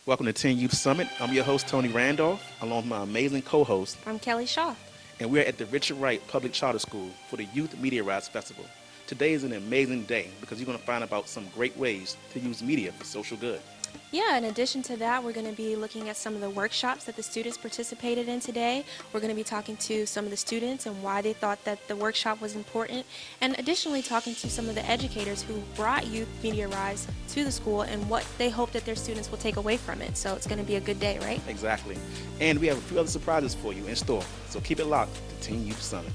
Welcome to 10 Youth Summit. I'm your host, Tony Randolph, along with my amazing co-host, I'm Kelly Shaw. and we're at the Richard Wright Public Charter School for the Youth Media Rights Festival. Today is an amazing day because you're going to find about some great ways to use media for social good. Yeah, in addition to that, we're going to be looking at some of the workshops that the students participated in today. We're going to be talking to some of the students and why they thought that the workshop was important, and additionally talking to some of the educators who brought Youth Media Rise to the school and what they hope that their students will take away from it. So it's going to be a good day, right? Exactly. And we have a few other surprises for you in store, so keep it locked to 10 Youth Summit.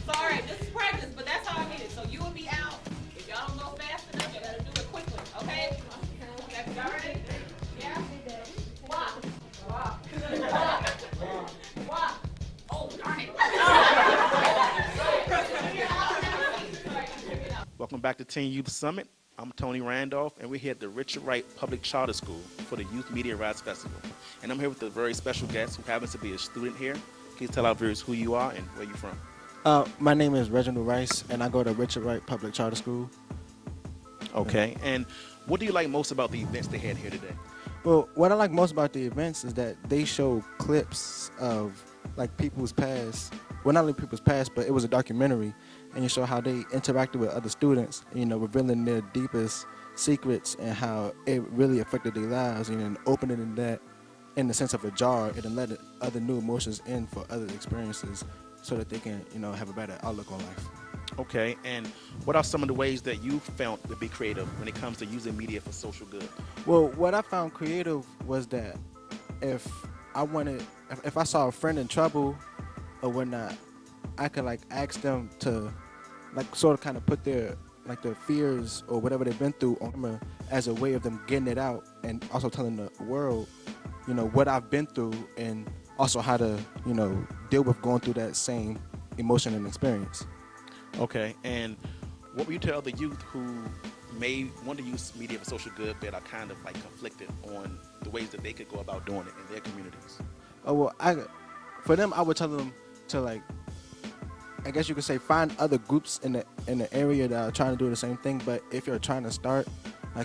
Sorry, this is practice, but that's how I need it. So you will be out. If y'all don't go fast enough, you gotta do it quickly, okay? Y'all ready? Yeah? Walk. Walk. Walk. Oh, darn it. Welcome back to 10 Youth Summit. I'm Tony Randolph, and we're here at the Richard Wright Public Charter School for the Youth Media Rights Festival. And I'm here with a very special guest who happens to be a student here. Please tell our viewers who you are and where you're from. My name is Reginald Rice, and I go to Richard Wright Public Charter School. Okay, and what do you like most about the events they had here today? Well, what I like most about the events is that they show clips of like people's past. Well, not only people's past, but it was a documentary, and you show how they interacted with other students, revealing their deepest secrets and how it really affected their lives, and opening that in the sense of a jar, and let other new emotions in for other experiences, so that they can, have a better outlook on life. Okay, and what are some of the ways that you found to be creative when it comes to using media for social good? Well, what I found creative was that if I saw a friend in trouble or whatnot, I could ask them to sort of kind of put their fears or whatever they've been through on camera as a way of them getting it out, and also telling the world, what I've been through, and also how to, deal with going through that same emotion and experience. Okay, and what would you tell the youth who may want to use media for social good but are kind of conflicted on the ways that they could go about doing it in their communities? Oh, well, for them, I would tell them to I guess you could say, find other groups in the area that are trying to do the same thing. But if you're trying to start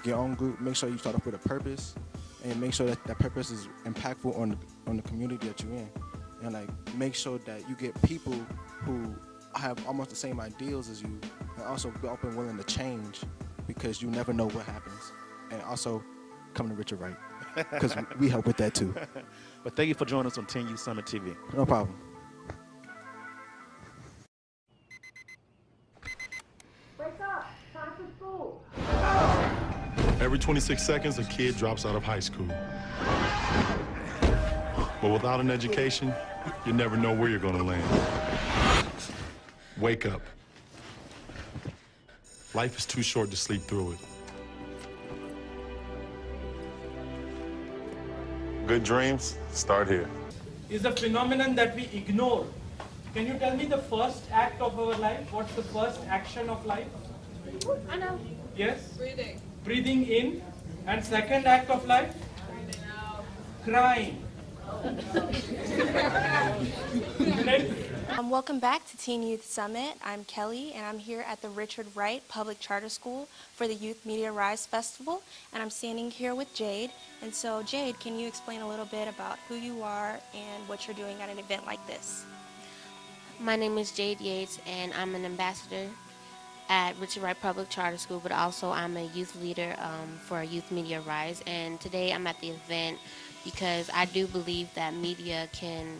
your own group, make sure you start off with a purpose, and make sure that that purpose is impactful on the community that you're in, and make sure that you get people who have almost the same ideals as you, and also be open, willing to change, because you never know what happens. And also come to Richard Wright, because we help with that too. But thank you for joining us on 10 Youth Summit TV. No problem. Wake up! Time for school! Every 26 seconds, a kid drops out of high school. But without an education, you never know where you're going to land. Wake up. Life is too short to sleep through it. Good dreams start here. Is a phenomenon that we ignore. Can you tell me the first act of our life? What's the first action of life? I know. Yes? Breathing. Breathing in. And second act of life? Breathing out. Crying. Next. Welcome back to Teen Youth Summit. I'm Kelly, and I'm here at the Richard Wright Public Charter School for the Youth Media Rise Festival, and I'm standing here with Jade. And so, Jade, can you explain a little bit about who you are and what you're doing at an event like this? My name is Jade Yates, and I'm an ambassador at Richard Wright Public Charter School, but also I'm a youth leader for Youth Media Rise. And today I'm at the event because I do believe that media can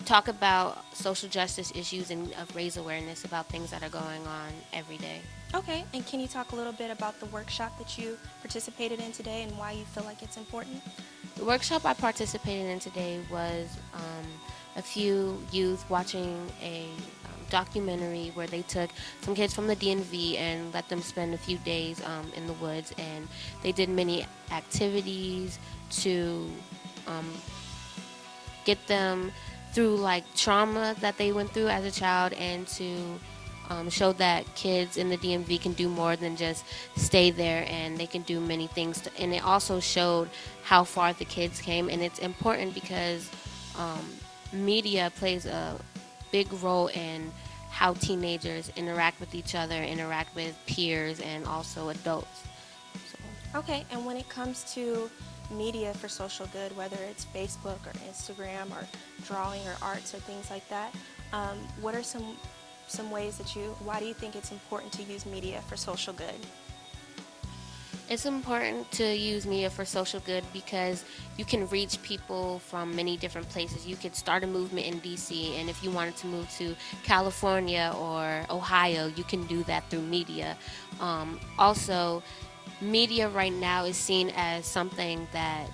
talk about social justice issues and raise awareness about things that are going on every day. Okay, and can you talk a little bit about the workshop that you participated in today and why you feel like it's important? The workshop I participated in today was a few youth watching a documentary where they took some kids from the DMV and let them spend a few days in the woods, and they did many activities to get them through like trauma that they went through as a child, and to show that kids in the DMV can do more than just stay there, and they can do many things. And it also showed how far the kids came, and it's important because media plays a big role in how teenagers interact with each other, interact with peers, and also adults. So. Okay, and when it comes to media for social good, whether it's Facebook or Instagram or drawing or arts or things like that, what are some ways that why do you think it's important to use media for social good? It's important to use media for social good because you can reach people from many different places. You could start a movement in DC, and if you wanted to move to California or Ohio, you can do that through media. Also, media right now is seen as something that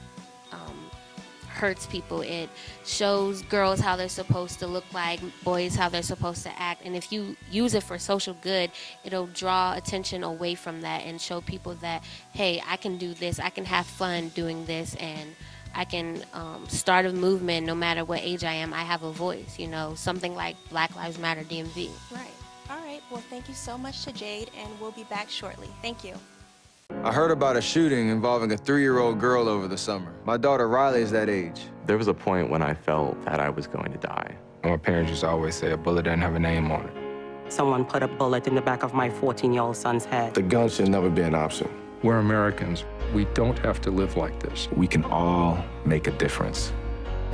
hurts people. It shows girls how they're supposed to look like, boys how they're supposed to act, and if you use it for social good, it'll draw attention away from that and show people that, hey, I can do this, I can have fun doing this, and I can start a movement no matter what age I am. I have a voice, something like Black Lives Matter DMV. Right. All right. Well, thank you so much to Jade, and we'll be back shortly. Thank you. I heard about a shooting involving a 3-year-old girl over the summer. My daughter Riley is that age. There was a point when I felt that I was going to die. My parents used to always say a bullet doesn't have a name on it. Someone put a bullet in the back of my 14-year-old son's head. The gun should never be an option. We're Americans. We don't have to live like this. We can all make a difference.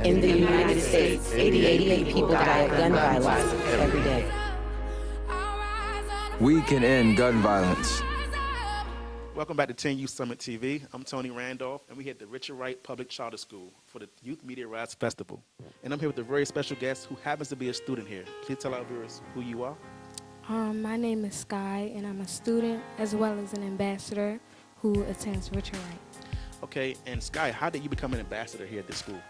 In the United States, 88 people die of gun violence every day. We can end gun violence. Welcome back to 10 Youth Summit TV. I'm Tony Randolph, and we're here at the Richard Wright Public Charter School for the Youth Media Rise Festival. And I'm here with a very special guest who happens to be a student here. Please tell our viewers who you are. My name is Sky, and I'm a student as well as an ambassador who attends Richard Wright. Okay, and Sky, how did you become an ambassador here at the school?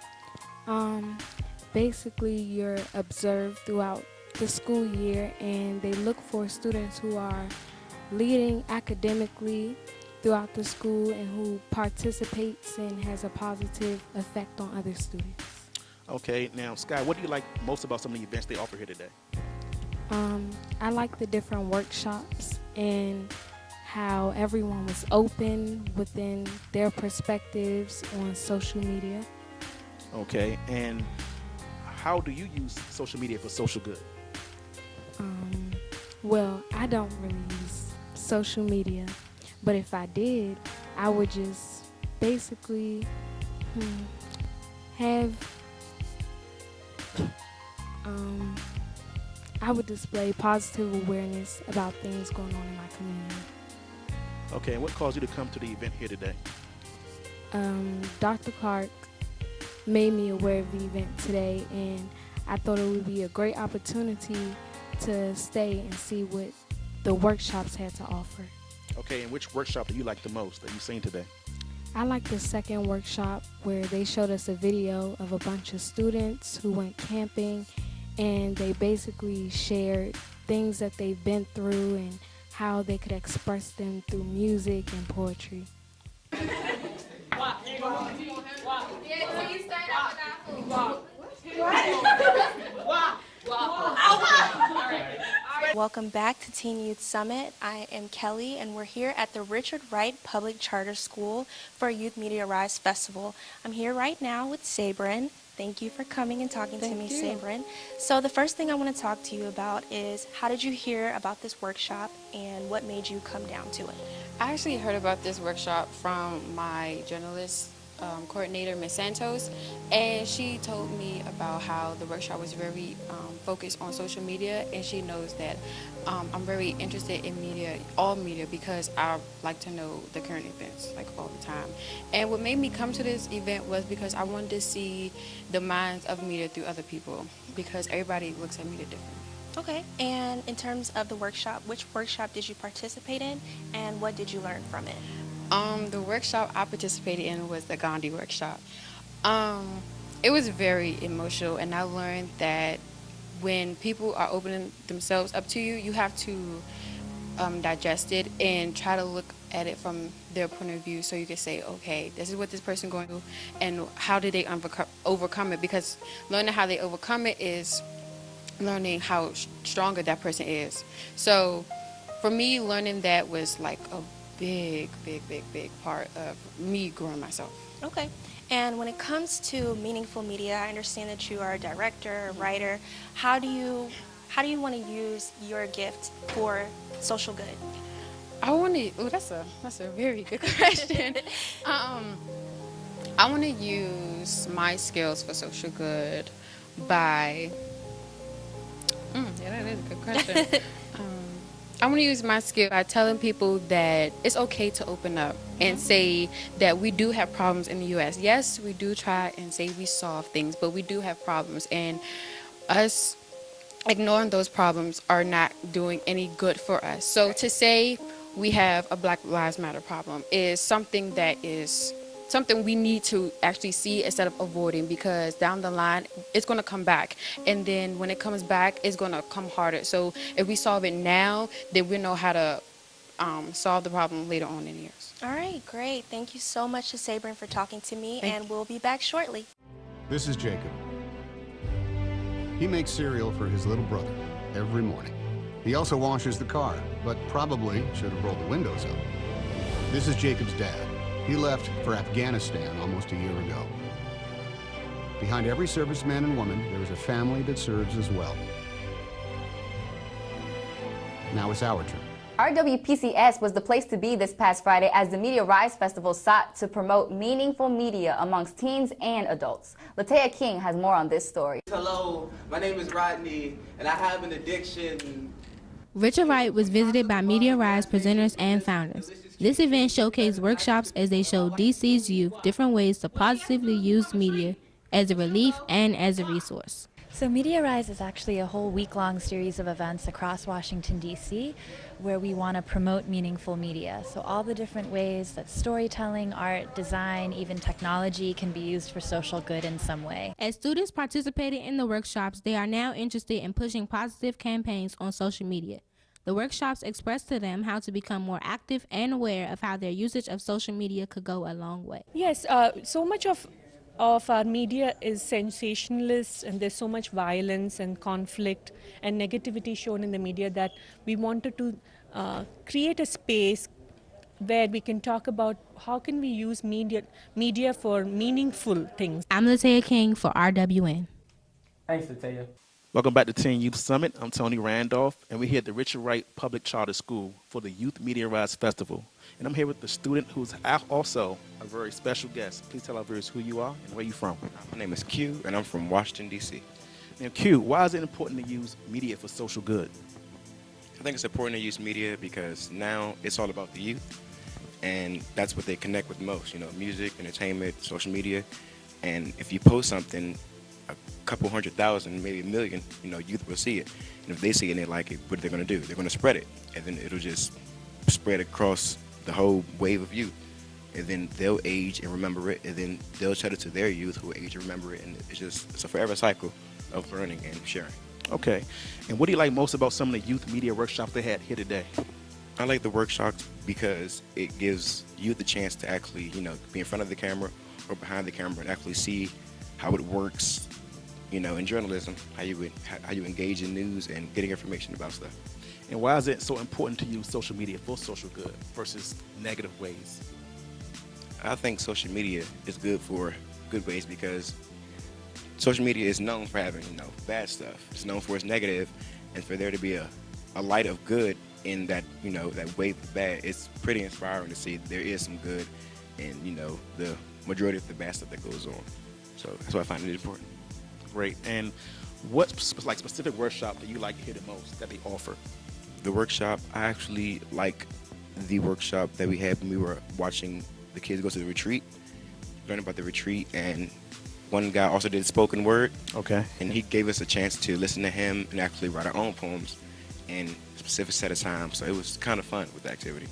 Basically, you're observed throughout the school year, and they look for students who are leading academically throughout the school and who participates and has a positive effect on other students. Okay, now Sky, what do you like most about some of the events they offer here today? I like the different workshops and how everyone was open within their perspectives on social media. Okay, and how do you use social media for social good? Well, I don't really use social media, but if I did, I would just basically I would display positive awareness about things going on in my community. Okay, and what caused you to come to the event here today? Dr. Clark made me aware of the event today, and I thought it would be a great opportunity to stay and see what the workshops had to offer. Okay, and which workshop do you like the most that you've seen today? I like the second workshop where they showed us a video of a bunch of students who went camping, and they basically shared things that they've been through and how they could express them through music and poetry. Wow, Welcome back to Teen Youth Summit. I am Kelly, and we're here at the Richard Wright Public Charter School for Youth Media Rise Festival. I'm here right now with Sabrin. Thank you for coming and talking to me, Sabrin. So the first thing I want to talk to you about is how did you hear about this workshop and what made you come down to it? I actually heard about this workshop from my journalist coordinator, Ms. Santos, and she told me about how the workshop was very focused on social media, and she knows that I'm very interested in media, all media, because I like to know the current events like all the time. And what made me come to this event was because I wanted to see the minds of media through other people, because everybody looks at media differently. Okay, and in terms of the workshop, which workshop did you participate in and what did you learn from it? The workshop I participated in was the Gandhi workshop. It was very emotional, and I learned that when people are opening themselves up to you, you have to digest it and try to look at it from their point of view, so you can say, okay, this is what this person going through, and how did they overcome it? Because learning how they overcome it is learning how stronger that person is. So for me, learning that was like a big part of me growing myself. Okay. And when it comes to meaningful media, I understand that you are a director, a writer. How do you want to use your gift for social good? I want to. Oh, that's a very good question. I want to use my skills for social good by. Yeah, that is a good question. I want to use my skill by telling people that it's okay to open up and say that we do have problems in the U.S. Yes, we do try and say we solve things, but we do have problems, and us ignoring those problems are not doing any good for us. So to say we have a Black Lives Matter problem is something that is something we need to actually see instead of avoiding, because down the line it's going to come back, and then when it comes back it's going to come harder. So if we solve it now, then we know how to solve the problem later on in years. All right, great. Thank you so much to Sabrin for talking to me, and we'll be back shortly. This is Jacob. He makes cereal for his little brother every morning. He also washes the car, but probably should have rolled the windows up. This is Jacob's dad. He left for Afghanistan almost a year ago. Behind every serviceman and woman, there is a family that serves as well. Now it's our turn. RWPCS was the place to be this past Friday as the Media Rise Festival sought to promote meaningful media amongst teens and adults. Latea King has more on this story. Hello, my name is Rodney, and I have an addiction. Richard Wright was visited by Media Rise presenters and founders. This event showcased workshops as they showed DC's youth different ways to positively use media as a relief and as a resource. So Media Rise is actually a whole week-long series of events across Washington, D.C., where we want to promote meaningful media. So all the different ways that storytelling, art, design, even technology can be used for social good in some way. As students participated in the workshops, they are now interested in pushing positive campaigns on social media. The workshops expressed to them how to become more active and aware of how their usage of social media could go a long way. Yes, so much of our media is sensationalist, and there's so much violence and conflict and negativity shown in the media that we wanted to create a space where we can talk about how can we use media for meaningful things. I'm Latea King for RWN. Thanks, Latea. Welcome back to Teen Youth Summit. I'm Tony Randolph, and we're here at the Richard Wright Public Charter School for the Youth Media Rise Festival. And I'm here with the student who's also a very special guest. Please tell our viewers who you are and where you're from. My name is Q, and I'm from Washington, D.C. Now, Q, why is it important to use media for social good? I think it's important to use media because now it's all about the youth, and that's what they connect with most, music, entertainment, social media. And if you post something, a couple 100,000, maybe 1 million, youth will see it. And if they see it and they like it, what are they going to do? They're going to spread it, and then it'll just spread across the whole wave of youth. And then they'll age and remember it, and then they'll tell it to their youth who will age and remember it, and it's a forever cycle of learning and sharing. Okay. And what do you like most about some of the youth media workshops they had here today? I like the workshops because it gives youth the chance to actually, be in front of the camera or behind the camera and actually see how it works, you know, in journalism, how you engage in news and getting information about stuff. And why is it so important to use social media for social good versus negative ways? I think social media is good for good ways because social media is known for having, you know, bad stuff. It's known for its negative, and for there to be a light of good in that, you know, that wave of bad, it's pretty inspiring to see there is some good in, you know, the majority of the bad stuff that goes on. So that's why I find it important. Great. And what specific workshop do you like to hear the most that they offer? The workshop, I actually like the workshop that we had when we were watching the kids go to the retreat, learning about the retreat, and one guy also did spoken word. Okay. And he gave us a chance to listen to him and actually write our own poems in a specific set of time. So it was kind of fun with the activity.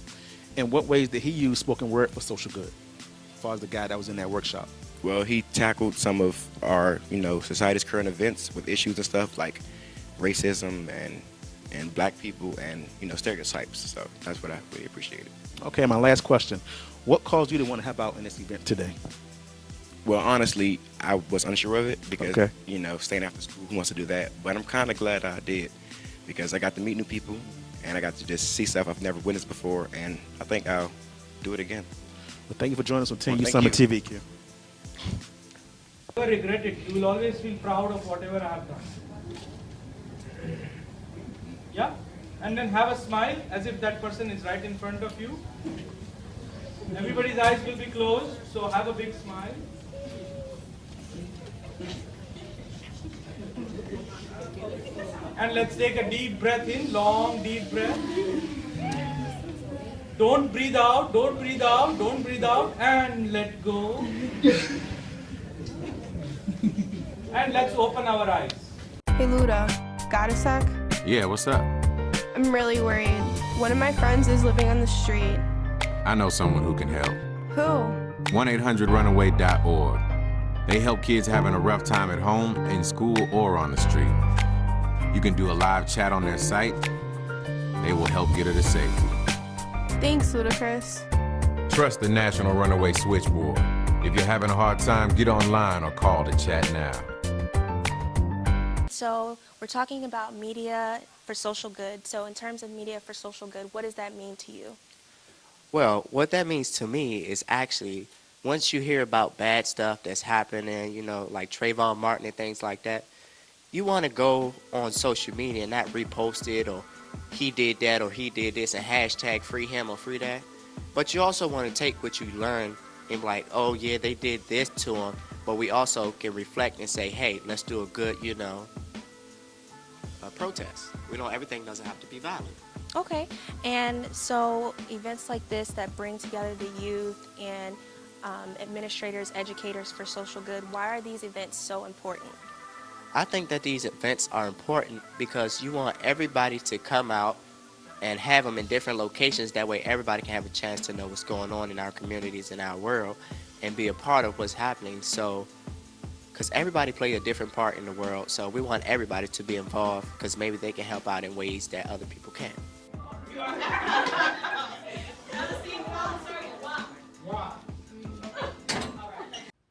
In what ways did he use spoken word for social good, as far as the guy that was in that workshop? Well, he tackled some of our, you know, society's current events with issues and stuff like racism and black people and, you know, stereotypes. So that's what I really appreciated. Okay, my last question. What caused you to want to help out in this event today? Well, honestly, I was unsure of it because, Okay. you know, staying after school, who wants to do that? But I'm kind of glad I did because I got to meet new people and I got to just see stuff I've never witnessed before, and I think I'll do it again. Well, thank you for joining us on 10 Well, U thank Summit you. TV, Q. Never regret it. You will always feel proud of whatever I have done. Yeah? And then have a smile as if that person is right in front of you. Everybody's eyes will be closed, so have a big smile. And let's take a deep breath in, long deep breath. Don't breathe out, don't breathe out, don't breathe out, and let go. And let's open our eyes. Hey Luda, got a sec? Yeah, what's up? I'm really worried. One of my friends is living on the street. I know someone who can help. Who? 1-800-RUNAWAY.org. They help kids having a rough time at home, in school, or on the street. You can do a live chat on their site. They will help get her to safety. Thanks, Ludacris. Trust the National Runaway Switchboard. If you're having a hard time, get online or call to chat now. So we're talking about media for social good. So in terms of media for social good, what does that mean to you? Well, what that means to me is actually once you hear about bad stuff that's happening, you know, like Trayvon Martin and things like that, you want to go on social media and not repost it or he did that or he did this and hashtag free him or free that. But you also want to take what you learn and be like, oh yeah, they did this to him. But we also can reflect and say, hey, let's do a good, you know, protest. We know everything doesn't have to be violent. Okay, and so events like this that bring together the youth and administrators, educators for social good, why are these events so important? I think that these events are important because you want everybody to come out and have them in different locations. That way everybody can have a chance to know what's going on in our communities, in our world, and be a part of what's happening. So, because everybody plays a different part in the world, so we want everybody to be involved because maybe they can help out in ways that other people can't.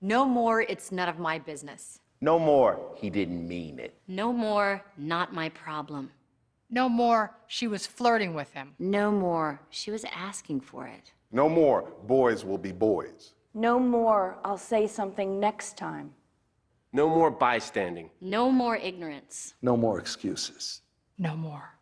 No more, it's none of my business. No more, he didn't mean it. No more, not my problem. No more, she was flirting with him. No more, she was asking for it. No more, boys will be boys. No more, I'll say something next time. No more bystanding. No more ignorance. No more excuses. No more.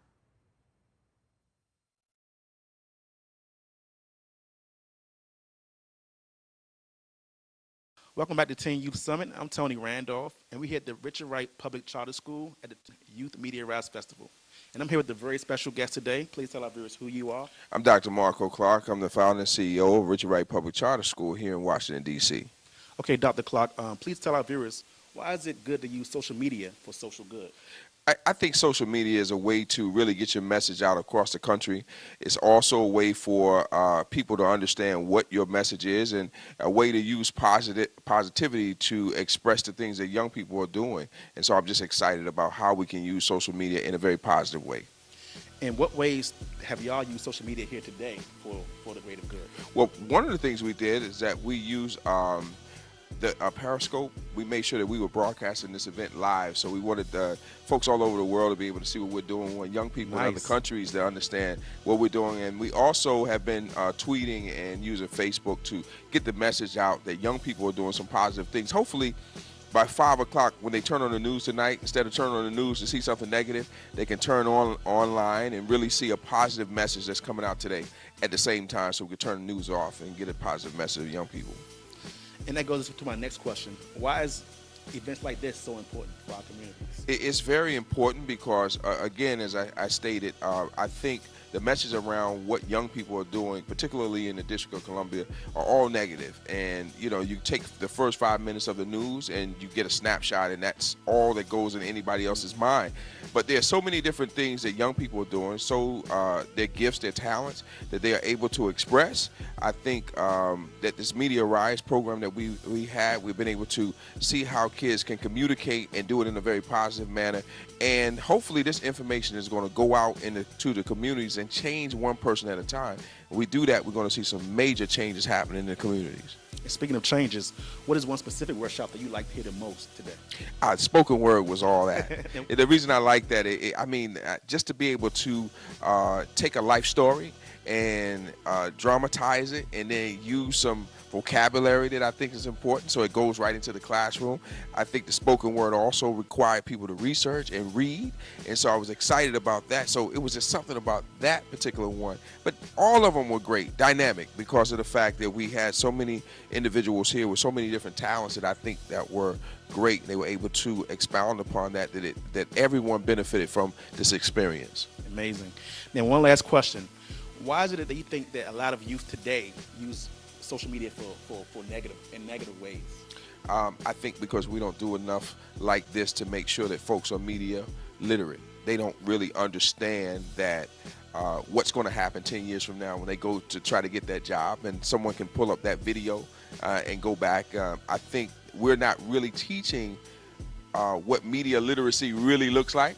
Welcome back to 10 Youth Summit. I'm Tony Randolph, and we're here at the Richard Wright Public Charter School at the Youth Media Rise Festival. And I'm here with a very special guest today. Please tell our viewers who you are. I'm Dr. Marco Clark. I'm the founder and CEO of Richard Wright Public Charter School here in Washington, D.C. Okay, Dr. Clark, please tell our viewers, why is it good to use social media for social good? I think social media is a way to really get your message out across the country. It's also a way for people to understand what your message is and a way to use positivity to express the things that young people are doing. And so I'm just excited about how we can use social media in a very positive way. In what ways have y'all used social media here today for the greater good? Well, one of the things we did is that we use Periscope, we made sure that we were broadcasting this event live. So we wanted folks all over the world to be able to see what we're doing. We want young people in other countries to understand what we're doing. And we also have been tweeting and using Facebook to get the message out that young people are doing some positive things. Hopefully, by 5 o'clock, when they turn on the news tonight, instead of turning on the news to see something negative, they can turn on online and really see a positive message that's coming out today at the same time, so we can turn the news off and get a positive message to young people. And that goes to my next question. Why is events like this so important for our communities? It's very important because, again, as I stated, I think the message around what young people are doing, particularly in the District of Columbia, are all negative. And, you know, you take the first 5 minutes of the news and you get a snapshot, and that's all that goes in anybody else's mind. But there's so many different things that young people are doing, so their gifts, their talents, that they are able to express. I think that this Media Rise program that we've been able to see how kids can communicate and do it in a very positive manner. And hopefully this information is going to go out into the communities and change one person at a time. When we do that, we're going to see some major changes happening in the communities. And speaking of changes, what is one specific workshop that you like to hear the most today? Spoken word was all that. The reason I like that, just to be able to take a life story and dramatize it and then use some vocabulary that I think is important so it goes right into the classroom. I think the spoken word also required people to research and read, and so I was excited about that. So it was just something about that particular one. But all of them were great, dynamic, because of the fact that we had so many individuals here with so many different talents that I think that were great. They were able to expound upon that everyone benefited from this experience. Amazing. Then one last question. Why is it that you think that a lot of youth today use social media for negative ways? I think because we don't do enough like this to make sure that folks are media literate. They don't really understand that what's going to happen 10 years from now when they go to try to get that job and someone can pull up that video and go back. I think we're not really teaching what media literacy really looks like.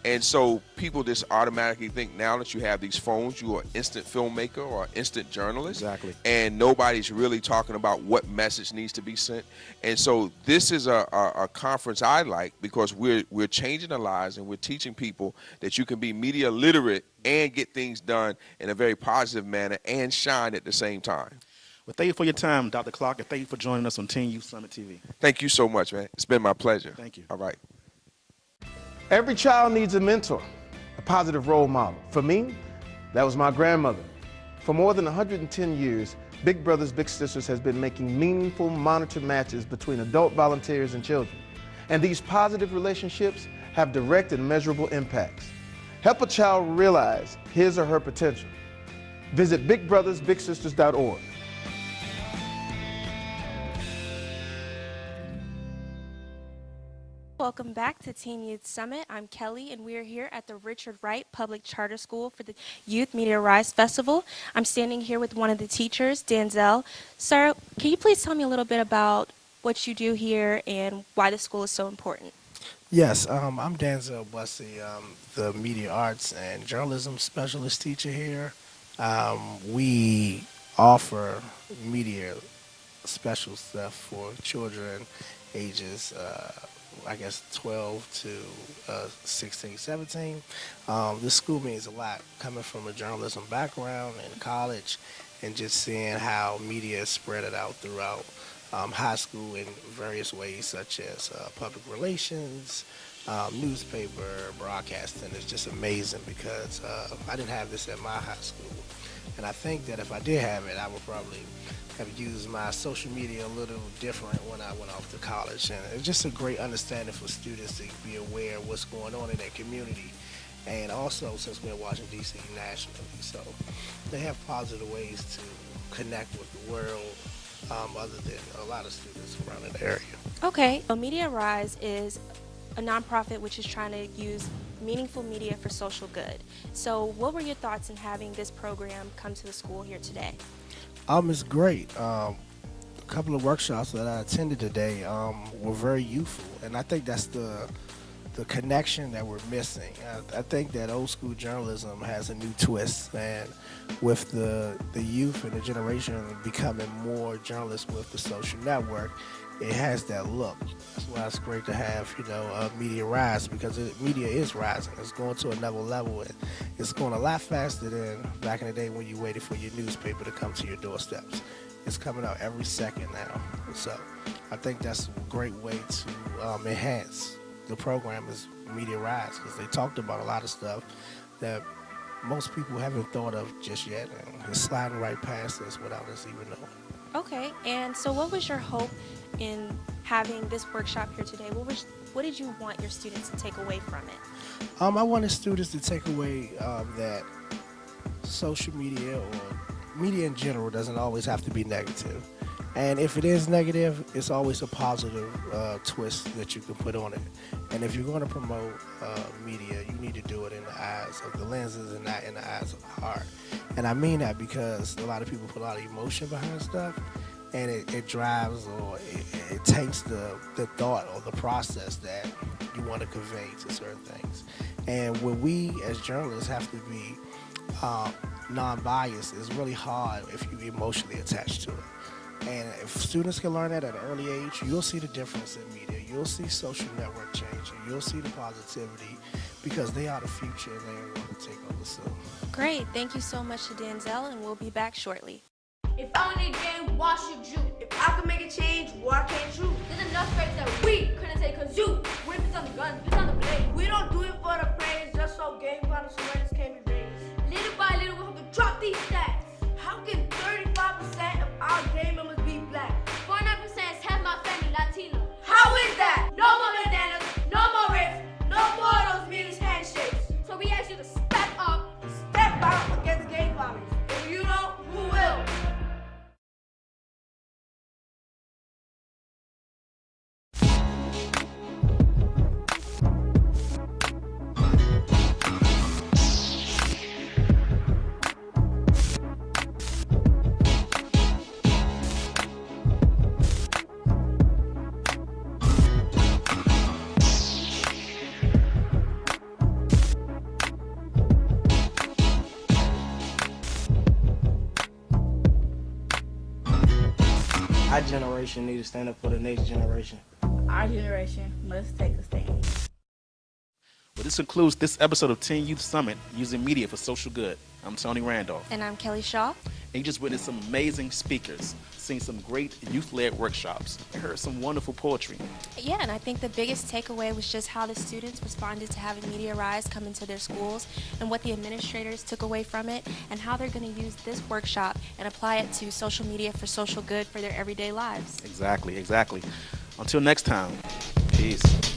And so people just automatically think now that you have these phones, you are an instant filmmaker or an instant journalist. Exactly. And nobody's really talking about what message needs to be sent. And so this is a conference I like because we're changing the lives and we're teaching people that you can be media literate and get things done in a very positive manner and shine at the same time. Well, thank you for your time, Dr. Clark, and thank you for joining us on Teen Youth Summit TV. Thank you so much, man. It's been my pleasure. Thank you. All right. Every child needs a mentor, a positive role model. For me, that was my grandmother. For more than 110 years, Big Brothers Big Sisters has been making meaningful monitored matches between adult volunteers and children. And these positive relationships have direct and measurable impacts. Help a child realize his or her potential. Visit bigbrothersbigsisters.org. Welcome back to Teen Youth Summit. I'm Kelly, and we are here at the Richard Wright Public Charter School for the Youth Media Rise Festival. I'm standing here with one of the teachers, Danzel. Sir, can you please tell me a little bit about what you do here and why the school is so important? Yes, I'm Danzel Bussey, the Media Arts and Journalism Specialist teacher here. We offer media special stuff for children ages 12 to 16, 17. This school means a lot, coming from a journalism background in college and just seeing how media is spread it out throughout high school in various ways, such as public relations, newspaper, broadcasting. It's just amazing because I didn't have this at my high school. And I think that if I did have it, I would probably have used my social media a little different when I went off to college. And it's just a great understanding for students to be aware of what's going on in their community. And also, since we're in Washington, D.C. nationally, so they have positive ways to connect with the world other than a lot of students around in the area. Okay, so Media Rise is a nonprofit which is trying to use meaningful media for social good. So what were your thoughts in having this program come to the school here today? It's great. A couple of workshops that I attended today were very youthful, and I think that's the connection that we're missing. I think that old school journalism has a new twist, and with the youth and the generation becoming more journalists with the social network, it has that look. That's why it's great to have, media rise, because media is rising. It's going to another level, and it's going a lot faster than back in the day when you waited for your newspaper to come to your doorsteps. It's coming out every second now. So I think that's a great way to enhance the program is media rise, because they talked about a lot of stuff that most people haven't thought of just yet, and it's sliding right past us without us even knowing. Okay, and so what was your hope in having this workshop here today? What did you want your students to take away from it? I wanted students to take away that social media or media in general doesn't always have to be negative. And if it is negative, it's always a positive twist that you can put on it. And if you're going to promote media, you need to do it in the eyes of the lenses and not in the eyes of the heart. And I mean that because a lot of people put a lot of emotion behind stuff, and it drives or it takes the thought or the process that you want to convey to certain things. And when we as journalists have to be non-biased, it's really hard if you're emotionally attached to it. And if students can learn that at an early age, you'll see the difference in media. You'll see social network changing. You'll see the positivity, because they are the future and they want to take over soon. Great. Thank you so much to Denzel, and we'll be back shortly. If I win a game, why should you? If I can make a change, why can't you? There's enough praise that we couldn't take, cause you. What if it's on the gun, it's on the blade? We don't do it for the praise, just so game finals awareness can be raised. Little by little, we have to drop these stats. How can 35% of our game members be black? 49% is half my family Latino. How is that? No more bandanas, no more rapes, no more of those meaningless handshakes. So we ask you to step up, step out against gang violence. If you don't, who will? Our generation need to stand up for the next generation. Our generation must take a stand. Well, this concludes this episode of Teen Youth Summit, using media for social good. I'm Tony Randolph. And I'm Kelly Shaw. And you just witnessed some amazing speakers, seen some great youth-led workshops, and heard some wonderful poetry. Yeah, and I think the biggest takeaway was just how the students responded to having Media Rise come into their schools, and what the administrators took away from it, and how they're going to use this workshop and apply it to social media for social good for their everyday lives. Exactly, exactly. Until next time, peace.